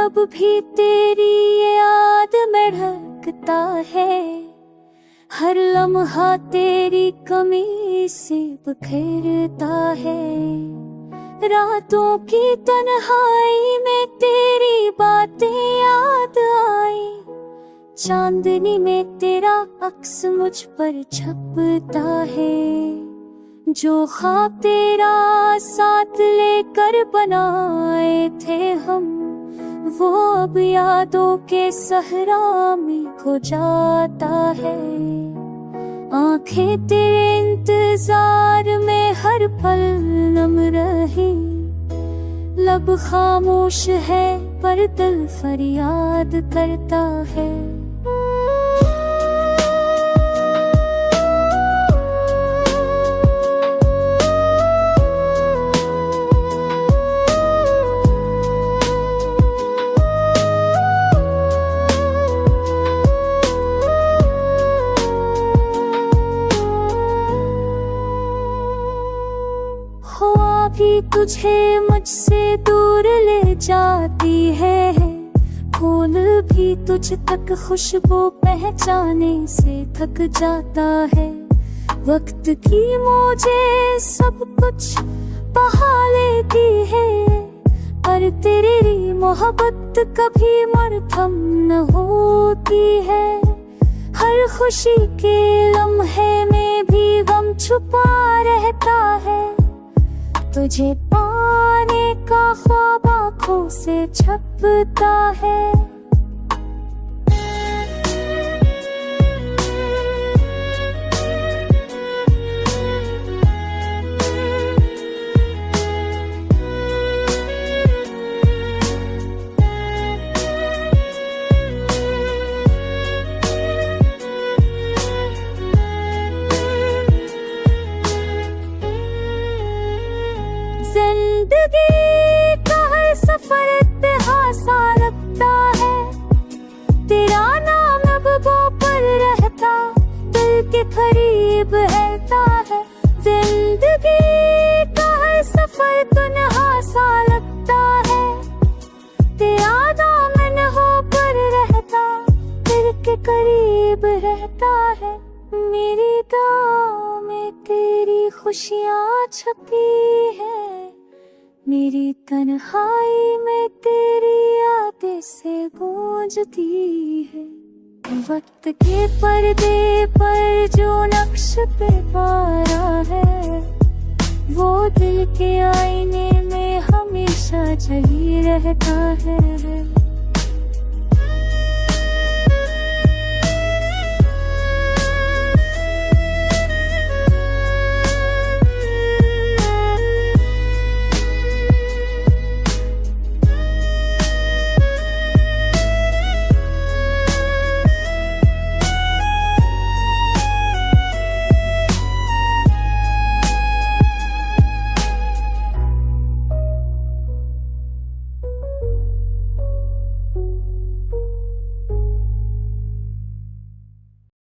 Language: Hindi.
तब भी तेरी याद में ढकता है। हर लम्हा तेरी कमी से बिखरता है। रातों की तन्हाई में तेरी बातें याद आई। चांदनी में तेरा अक्स मुझ पर छपता है। जो ख्वाब तेरा साथ लेकर बनाए थे हम, वो अब यादों के सहरा में खो जाता है। आंखें तेरे इंतजार में हर पल नम रही। लब खामोश है पर दिल फरियाद करता है। हवा भी तुझे मुझसे दूर ले जाती है। फूल भी तुझ तक खुशबू पहचाने से थक जाता है। वक्त की मुझे सब कुछ बहा लेती है, पर तेरी मोहब्बत कभी मरहम न होती है। हर खुशी के लम्हे में भी गम छुपा रहता है। तुझे पाने का ख्वाब आँखों से छपता है। जिंदगी का हर सफर इतिहास लगता है। तेरा नाम लबों पर रहता, दिल के करीब रहता है। जिंदगी का हर सफर तुनहास लगता है। तेरा नाम लबों पर रहता, दिल के करीब रहता है। मेरी दुआ में तेरी खुशियाँ छपी है। मेरी तन्हाई में तेरी यादें से गूंजती है। वक्त के पर्दे पर जो नक्श पे पारा है, वो दिल के आईने में हमेशा जली रहता है।